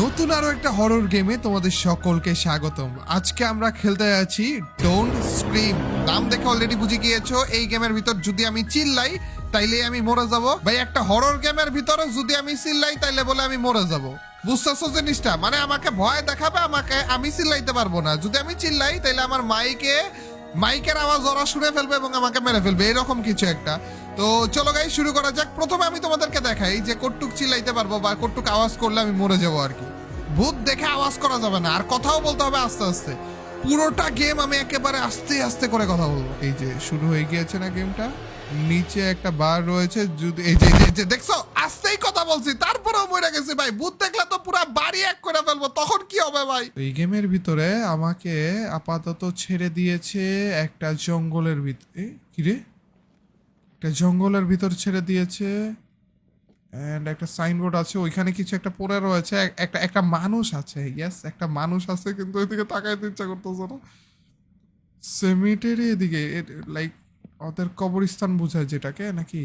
নতুন আরো একটা হরর গেমে তোমাদের সকলকে স্বাগতম। আজকে আমরা খেলতে যাচ্ছি ডোন্ট স্ক্রিম। নাম দেখে অলরেডি বুঝে গিয়েছো এই গেমের ভিতর যদি আমি চিল্লাই তাইলে আমি মরে যাব। ভাই একটা হরর গেমের ভিতরে যদি আমি চিল্লাই তাইলে বলে আমি মরে যাব। বুঝতেছো জিনিসটা? মানে আমাকে ভয় দেখাবে, আমাকে আমি চিল্লাইতে পারবো না। যদি আমি চিল্লাই তাইলে আমার মাইকের আওয়াজ ওরা শুনে ফেলবে এবং আমাকে মেরে ফেলবে, এরকম কিছু একটা। তো চলো গাই শুরু করা যাক। প্রথমে আমি তোমাদেরকে দেখাই যে কটুক চিল্লাইতে পারবো বা কটুক আওয়াজ করলে আমি মরে যাবো আর কি। ভূত দেখে আওয়াজ করা যাবে না, আর কথাও বলতে হবে আস্তে আস্তে। পুরোটা গেম আমি একেবারে আস্তে আস্তে করে কথা বলবো। এই যে শুরু হয়ে গিয়েছে না গেমটা, নিচে একটা বার রয়েছে। যদি এই যে যে দেখছো আস্তেই কথা বলছি তারপরেও মরে গেছে ভাই। ভূত দেখলে তো পুরো বাড়ি এক করে ফেলবো, তখন কি হবে ভাই? এই গেমের ভিতরে আমাকে আপাতত ছেড়ে দিয়েছে একটা জঙ্গলের ভিতরে। কি রে, একটা জঙ্গলের ভিতর ছেড়ে দিয়েছে। এন্ড একটা সাইনবোর্ড আছে, ওইখানে কিছু একটা পড়ে রয়েছে। একটা একটা মানুষ আছে, ইয়েস একটা মানুষ আছে, কিন্তু ওইদিকে তাকাইতে ইচ্ছা করতেছে না। সেমিটেরি এদিকে, লাইক ওদের কবরস্থান বোঝায় যেটাকে নাকি।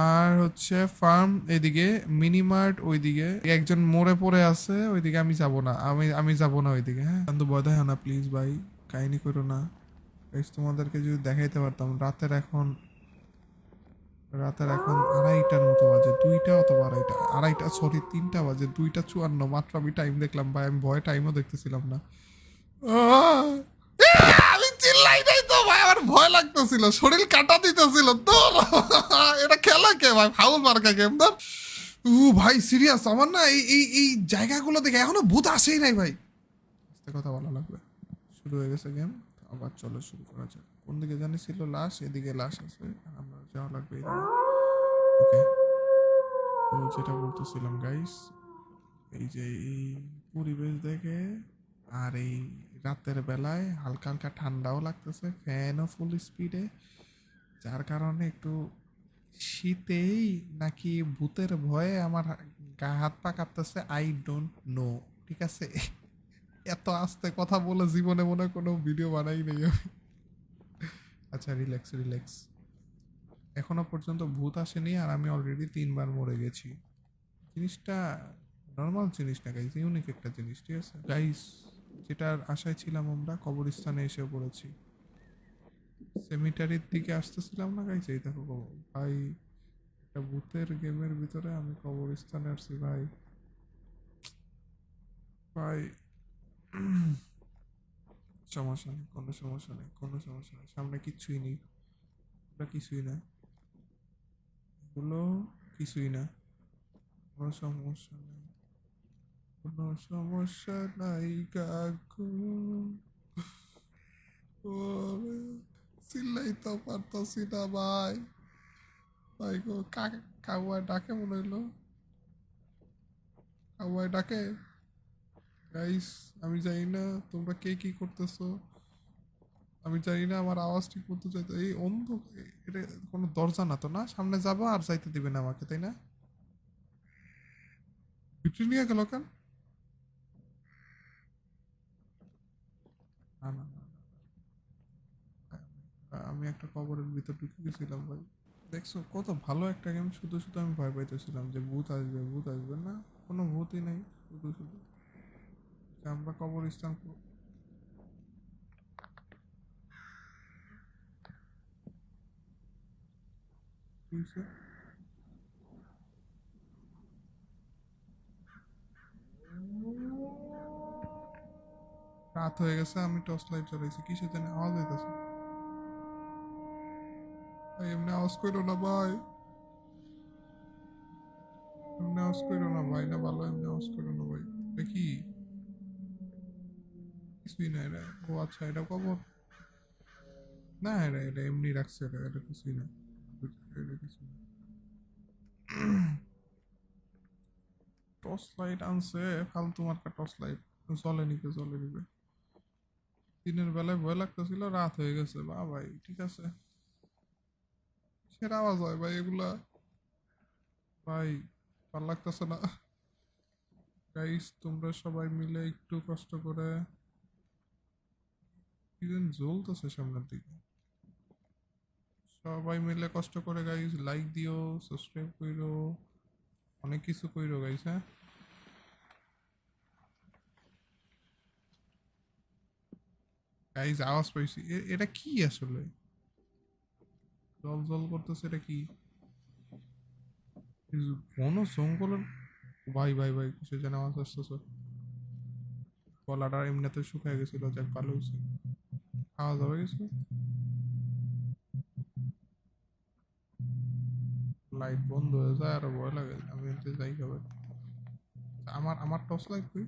আর হচ্ছে ফার্ম এদিকে, মিনিমার্ট ওইদিকে। একজন মরে পড়ে আছে ওইদিকে। আমি যাব না, আমি যাব না ওইদিকে। হ্যাঁ কিন্তু ভয় দেখাও না প্লিজ ভাই, কাহিনী করো না। তোমাদেরকে যদি দেখাইতে পারতাম। রাতের এখন 2:30টার মতো বাজে, 2টা অথবা 2:30, সরি 3টা বাজে, 2:54 মাত্র আমি টাইম দেখলাম ভাই। আমি ভয় টাইমও দেখতেছিলাম না। আমি চিল্লাই নাই তো ভাই, আমার ভয় লাগতেছিল, শরীর কাটা দিতেছিল তো। এটা খেলা কে ভাই, ফাউল মার্কা গেম ধর। ভাই সিরিয়াস, আমার না এই এই এই জায়গাগুলো দেখে এখনো ভূত আসেই নাই ভাই। কথা বলা লাগবে। শুরু হয়ে গেছে গেম, আবার চলো শুরু করা যাক। কোন দিকে জানি ছিল লাশ, এদিকে লাশ আছে, আমরা যাওয়া লাগবে। ওকে, তো যেটা বলতেছিলাম গাইস, এই যে এই পরিবেশ দেখে আর এই রাতের বেলায় হালকা হালকা ঠান্ডাও লাগতেছে, ফ্যানও ফুল স্পিডে, যার কারণে একটু শীতেই নাকি ভূতের ভয়ে আমার গা হাত পা কাঁপতেছে। আই ডোন্ট নো, ঠিক আছে। এত আস্তে কথা বলে জীবনে মনে কোনো ভিডিও বানাই নেই আমি। আচ্ছা রিল্যাক্স রিল্যাক্স। এখনো পর্যন্ত ভূত আসেনি আর আমি অলরেডি 3বার মরে গেছি। জিনিসটা নর্মাল জিনিস না গাইস, ইউনিক একটা জিনিস, ঠিক আছে গাইস। যেটার আশায় ছিলাম আমরা, কবরস্থানে এসে পড়েছি। সেমিটারির দিকে আসতেছিলাম না গাইস, এই দেখো ভাই, একটা ভূতের গেমের ভিতরে আমি কবরস্থানে আসছি ভাই। ভাই সমস্যা নেই, কোনো সমস্যা নেই, কোনো সমস্যা নেই, সামনে কিচ্ছুই নেই, ওটা কিছুই না, এগুলো কিছুই না, কোনো সমস্যা নেই, কোনো সমস্যা নাই কাকু। ওরে, চিল্লাই তো পারতাছি না ভাই। ভাই গো, কাউয়ায় ডাকে মনে হইলো, কাউয়ায় ডাকে। গাইস আমি জানি না তোমরা কে কি করতেছো, আমি জানি না আমার আওয়াজ ঠিক মতো যাইতে। এই অন্ধ, এটা কোনো দরজা না তো, না সামনে যাবো আর যাইতে দিবে না আমাকে, তাই না? ভিতরে নিয়ে গেল কেন? না না না, আমি একটা কবরের ভিতর ঢুকে গেছিলাম ভাই। দেখছো কত ভালো একটা গেম, শুধু শুধু আমি ভয় পাইতেছিলাম যে ভূত আসবে ভূত আসবে। না, কোনো ভূতই নাই, শুধু শুধু যে আমরা কবরস্থান হয়েছে। রাত হয়ে গেছে, আমি টর্চ লাইট জ্বালাইছি, কিসে জানি আওয়াজ হইতেছে। ভাই এমনি আওয়াজ করো না ভাই, এমনি আওয়াজ করো না ভাই, না ভালো এমনি আওয়াজ করো না ভাই। দেখি কিছুই না এটা। ও আচ্ছা, এটা কবর না, এটা এটা এমনি রাখছে, এটা এটা কিছুই না, এটা কিছুই না। টর্চ লাইট আনছে, ফালতু মার্কা টর্চ লাইট, জলে নিবে জলে নিবে। দিনের বেলায় ভয় লাগতেছিল, রাত হয়ে গেছে। বা ভাই ঠিক আছে, সেরা আওয়াজ হয় ভাই এগুলা। ভাই ভাল লাগতেছে না গাইস, তোমরা সবাই মিলে একটু কষ্ট করে, কি যেন জ্বলতেছে সামনের দিকে। সবাই মিলে কষ্ট করে গাইস লাইক দিও, সাবস্ক্রাইব কইরো, অনেক কিছু কইরো গাইস। হ্যাঁ গাইজ আওয়াজ পাইছি, এটা কি আসলে? জল জল করতেছে, এটা কি? ঘন জঙ্গলের। ভাই ভাই ভাই, কিসের যেন আওয়াজ আসতেছে। গলাটা এমনিতে শুকিয়ে গেছিল, যাক ভালো হয়েছে। খাওয়া দাওয়া কিছু? লাইট বন্ধ হয়ে যায়, আরো ভয় লাগে। আমি এতে যাই খাবার। আমার আমার টর্চ লাইট কই?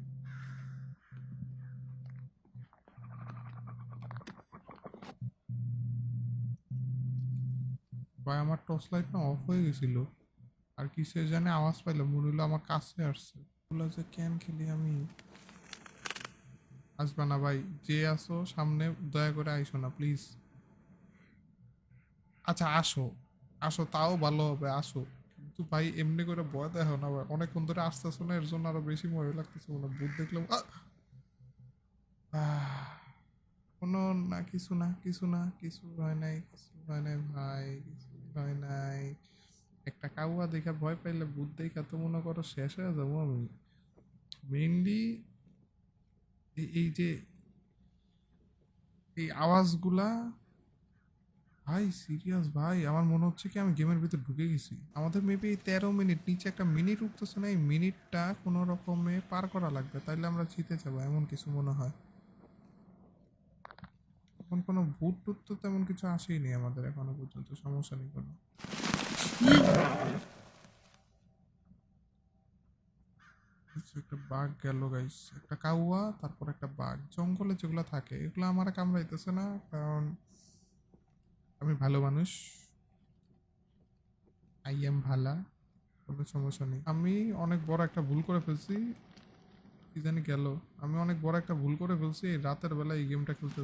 ভাই আমার টর্চ লাইট না অফ হয়ে গেছিল, আর কিসের জানে আওয়াজ পাইলাম, মনে হলো আমার কাছে আসছে। বললো যে কেন খেলি আমি। আসবা না ভাই, যে আসো সামনে, দয়া করে আইসো না প্লিজ। আচ্ছা আসো, আসো তাও ভালো হবে, আসো। কিন্তু ভাই এমনি করে ভয় দেখো না ভাই, অনেকক্ষণ ধরে আসতেছো না, এর জন্য আরো বেশি ভয় লাগতেছে। মনে হয় ভূত দেখলাম। কোনো না, কিছু না, কিছু না, কিছু হয় নাই, কিছু হয় নাই ভাই, কিছু হয় নাই। একটা কাউয়া দেখা ভয় পাইলে ভূত দেখা তো মনে করো শেষ হয়ে যাবো আমি। মেইনলি এই যে এই আওয়াজগুলা, ভাই সিরিয়াস ভাই, আমার মনে হচ্ছে কি আমি গেমের ভিতর ঢুকে গেছি। আমাদের মেবি 13 মিনিট, নিচে একটা মিনিট উঠতেছে না, এই মিনিটটা কোনো রকমে পার করা লাগবে, তাইলে আমরা জিতে যাবো এমন কিছু মনে হয়। এখন কোনো ভূত টুত তো তেমন কিছু আসেইনি আমাদের এখনো পর্যন্ত, সমস্যা নেই কোনো। কিছু একটা বাঘ গেল গাইস, একটা কাউয়া, তারপর একটা বাঘ। জঙ্গলে যেগুলো থাকে এগুলো আমার কামড়াইতেছে না, কারণ আমি ভালো মানুষ। আই এম ভালা, কোনো সমস্যা নেই। আমি অনেক বড় একটা ভুল করে ফেলছি। কি জানি গেল, আমি অনেক বড় একটা ভুল করে ফেলছি এই রাতের বেলা এই গেমটা খেলতে।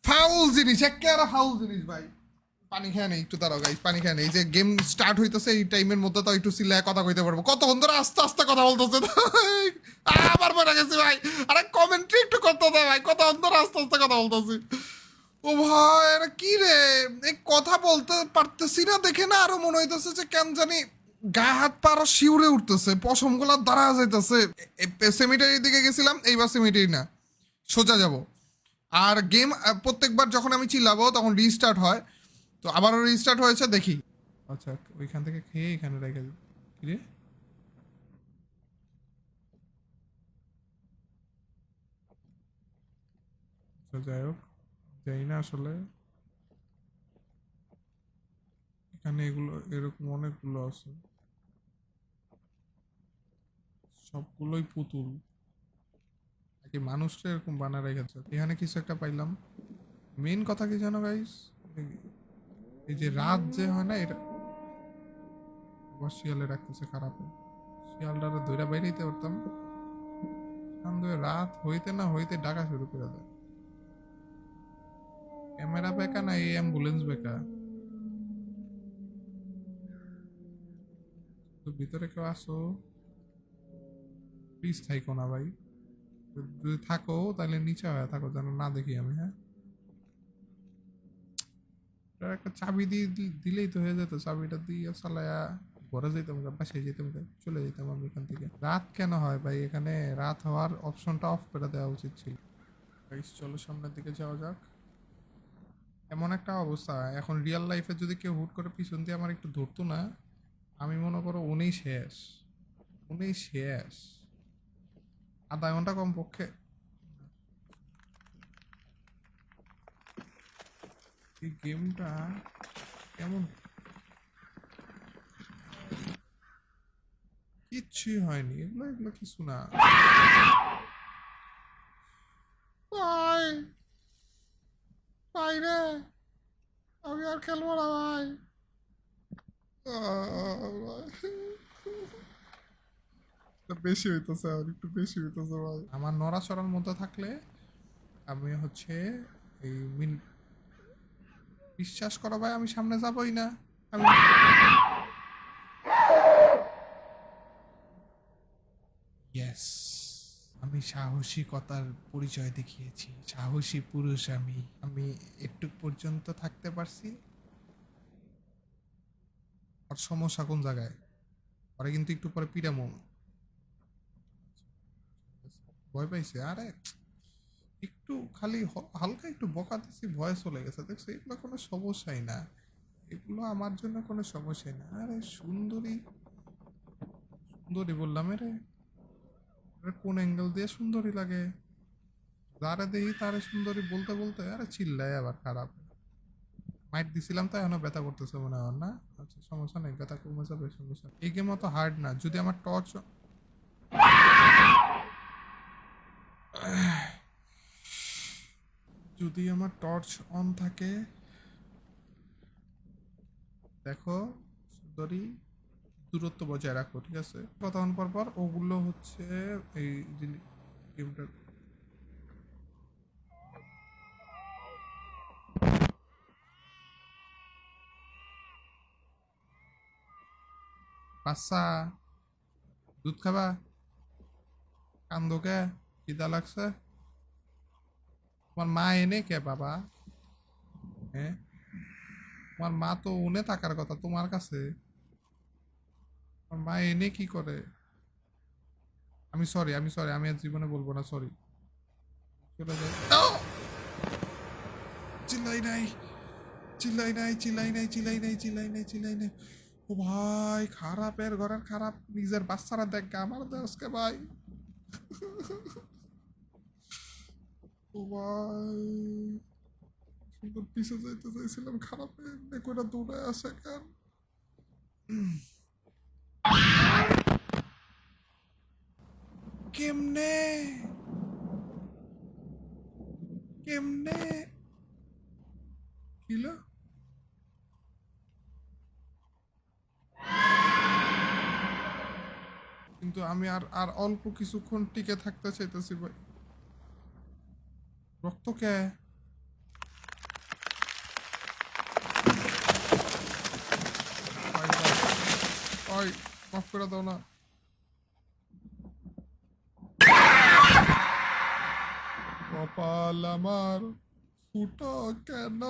ফাউল জিনিস, একেবারে ফাউল জিনিস ভাই। পানি খেয়ে নেই, একটু দাঁড়াও গাইস, পানি খেয়ে নেই। এই যে গেম স্টার্ট হইতেছে এই টাইমের মধ্যে তো একটু চিল্লায় কথা কইতে পারবো। কতক্ষণ ধরে আস্তে আস্তে কথা বলতেছে। আবার মরে গেছি ভাই। আরে কমেন্ট্রি একটু করতে দে ভাই, কতক্ষণ ধরে আস্তে আস্তে কথা বলতেছি। ও ভাই এটা কি রে, এই কথা বলতে পারতেছি না দেখে না আরো মনে হইতেছে যে কেন জানি গা হাত পা আরো শিউরে উঠতেছে, পশম গুলা দাঁড়া যাইতেছে। সেমিটারির দিকে গেছিলাম, এইবার সেমিটারি না, সোজা যাব। আর গেম প্রত্যেকবার যখন আমি চিল্লাবো তখন রিস্টার্ট হয়, তো আবারও রিস্টার্ট হয়েছে দেখি। আচ্ছা, ওইখান থেকে খেয়ে এখানে রেখে দিই। কি রে? আচ্ছা যাই হোক, যাই না আসলে। এখানে এগুলো এরকম অনেকগুলো আছে, সবগুলোই পুতুল। নাকি মানুষটা এরকম বানা রেখেছে। এখানে কিছু একটা পাইলাম। মেন কথা কি জানো গাইস, এই যে রাত যে হয় না, এটা আবার শিয়ালে রাখতেছে খারাপ। শিয়ালটারে ধইরা বাইরেইতে পারতাম, সন্দেহ রাত হইতে না হইতে ডাকা শুরু করে দেয়। ক্যামেরা বেকা না এই অ্যাম্বুলেন্স বেকা? তো ভিতরে কেউ আসো, প্লিজ থাইকো না ভাই। যদি থাকো তাহলে নিচে হয়ে থাকো, যেন না দেখি আমি। হ্যাঁ, এটার একটা চাবি দিয়ে দিলেই তো হয়ে যেত, চাবিটা দিয়ে চালায়া ঘরে যেতাম গা, বাসায় যেতাম গা, চলে যেতাম আমি এখান থেকে। রাত কেন হয় ভাই এখানে? রাত হওয়ার অপশনটা অফ করে দেওয়া উচিত ছিল। গাইস চলো সামনের দিকে যাওয়া যাক। এমন একটা অবস্থা, এখন রিয়েল লাইফে যদি কেউ হুট করে পিছন দিয়ে আমার একটু ধরতো না, আমি মনে করো উনি শেষ, উনি শেষ। আধা ঘন্টা কমপক্ষে। এই গেমটা কেমন, কিচ্ছুই হয়নি, এগুলো এগুলো কিছু না ভাই। ভাই রে, আমি আর খেলবো না ভাই। বেশি হইতেছে, আর একটু বেশি হইতেছে ভাই। আমার নড়াচড়ার মধ্যে থাকলে আমি হচ্ছে এই বিশ্বাস করো ভাই, আমি সামনে যাবই না। আমি ইয়েস, আমি সাহসিকতার পরিচয় দেখিয়েছি, সাহসী পুরুষ আমি। আমি একটু পর্যন্ত থাকতে পারছি। আর সমস্যা কোন জায়গায়? পরে কিন্তু একটু পরে পিটামো। ভয় পাইছে। আরে একটু খালি হালকা একটু বকা দিচ্ছি, ভয় চলে গেছে। দেখছো, এগুলো কোনো সমস্যাই না, এগুলো আমার জন্য কোনো সমস্যাই না। আরে সুন্দরী, সুন্দরী বললাম রে, কোন অ্যাঙ্গেল দিয়ে সুন্দরী লাগে? যারে দেখি তারে সুন্দরী বলতে বলতে আরে চিল্লায় আবার খারাপ। মাইট দিছিলাম তো এখনো ব্যথা করতেছে মনে হয় না? আচ্ছা সমস্যা নেই, ব্যথা কমে যাবে, সমস্যা নেই। এই গেম অত হার্ড না। যদি আমার টর্চ, যদি আমার টর্চ অন থাকে, দেখো সুন্দরী, দূরত্ব বজায় রাখো, ঠিক আছে? কতক্ষণ পর পর ওগুলো হচ্ছে এই গেমটা। বাচ্চা, দুধ খাবা? কান্দো কে? খিদা লাগছে? তোমার মা এনে কে বাবা? হ্যাঁ, তোমার মা তো উনে থাকার কথা তোমার কাছে, তোমার মা এনে কি করে? আমি সরি, আমি সরি, আমি আর জীবনে বলবো না সরি। চলে যাই। চিল্লাই নাই, চিল্লাই নাই, চিল্লাই নাই, চিল্লাই নাই, চিল্লাই নাই, চিল্লাই নাই। ও ভাই, খারাপের ঘরের খারাপ, নিজের বাচ্চারা দেখ আমার দেশকে ভাই। ও ভাই, সুন্দর পিছে যাইতে চাইছিলাম, খারাপে এমনি করে দৌড়ে আসে কেন? কেমনে, কেমনে কিলো? কিন্তু আমি আর আর অল্প কিছুক্ষণ টিকে থাকতে চাইতেছি ভাই। রক্ত কে? ভাই ভাই, ওই মাফ করে দাও না। কপাল আমার ফুটো কেন?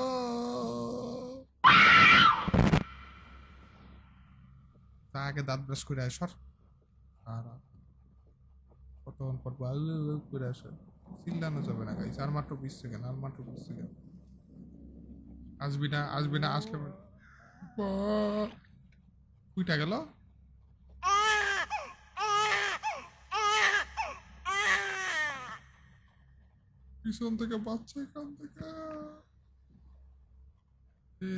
তা আগে দাঁত ব্রাশ করে আয়, সর। খারাপ, কতক্ষণ পর করে আসে। চিল্লানো যাবে না গাইস, আর মাত্র 20 সেকেন্ড, আর মাত্র 20 সেকেন্ড। আসবি না, আসবি না, আসলে কুইটা গেল। পিছন থেকে বাচ্চা এখান থেকে।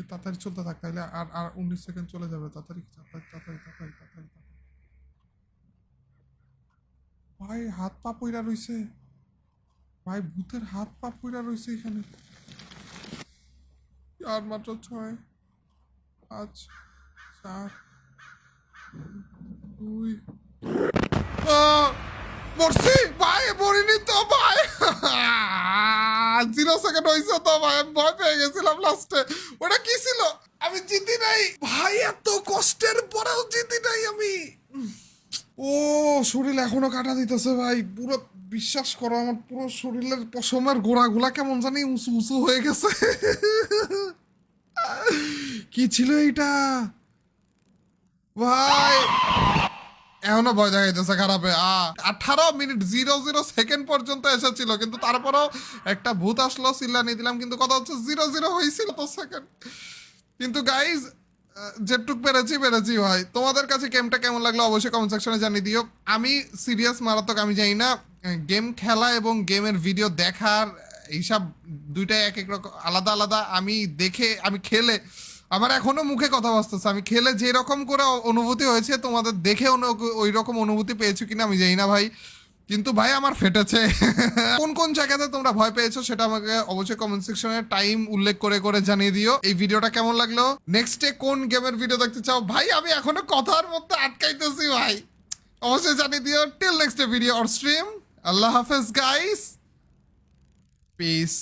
তাড়াতাড়ি চলতে থাক, তাইলে আর আর 19 সেকেন্ড চলে যাবে। তাড়াতাড়ি তাড়াতাড়ি তাড়াতাড়ি তাড়াতাড়ি তাড়াতাড়ি তাড়াতাড়ি। ভাই হাত পা পইরা রইছে, ভাই ভূতের হাত পা পইরা রইছে এখানে। আর মাত্র 6, 5, 4, 2। মরছি ভাই, মরিনি তো ভাই। 0 সেকেন্ড হয়েছে তো ভাই, আমি ভয় পেয়ে গেছিলাম লাস্টে। ওটা কি ছিল? আমি জিতি নাই ভাই, এত কষ্টের পরেও জিতি নাই আমি। ও, শরীর এখনো কাটা দিতেছে ভাই পুরো। বিশ্বাস করো, আমার পুরো শরীরের পশমের গোড়াগুলা কেমন জানি উঁচু উঁচু হয়ে গেছে। কি ছিল এইটা ভাই? এখনো ভয় দেখাইতেছে খারাপে। 18 মিনিট 00 সেকেন্ড পর্যন্ত এসেছিল, কিন্তু তারপরেও একটা ভূত আসলো, চিল্লানি দিলাম, কিন্তু কথা হচ্ছে 0-0 হয়েছিল তো সেকেন্ড। কিন্তু গাইজ, যেটুক পেরেছি পেরেছি ভাই। তোমাদের কাছে গেমটা কেমন লাগলো অবশ্যই কমেন্ট সেকশনে জানিয়ে দিও। আমি সিরিয়াস মারাত্মক, আমি জানি না গেম খেলা এবং গেমের ভিডিও দেখার এইসব দুইটাই এক এক রকম, আলাদা আলাদা। আমি দেখে, আমি খেলে আমার এখনো মুখে কথা বাজতেছে। আমি খেলে যে রকম করে অনুভূতি হয়েছে, তোমাদের দেখে ওই রকম অনুভূতি পেয়েছো কিনা আমি জানি না ভাই, কিন্তু ভাই আমার ফেটেছে। কোন কোন জায়গাতে তোমরা ভয় পেয়েছো সেটা আমাকে অবশ্যই কমেন্ট সেকশনে টাইম উল্লেখ করে করে জানিয়ে দিও। এই ভিডিওটা কেমন লাগলো, নেক্সটে কোন গেমের ভিডিও দেখতে চাও ভাই? আমি এখনো কথার মধ্যে আটকাইতেছি ভাই, অবশ্যই জানিয়ে দিও। Till next video or stream, আল্লাহ হাফেজ গাইস, পিস।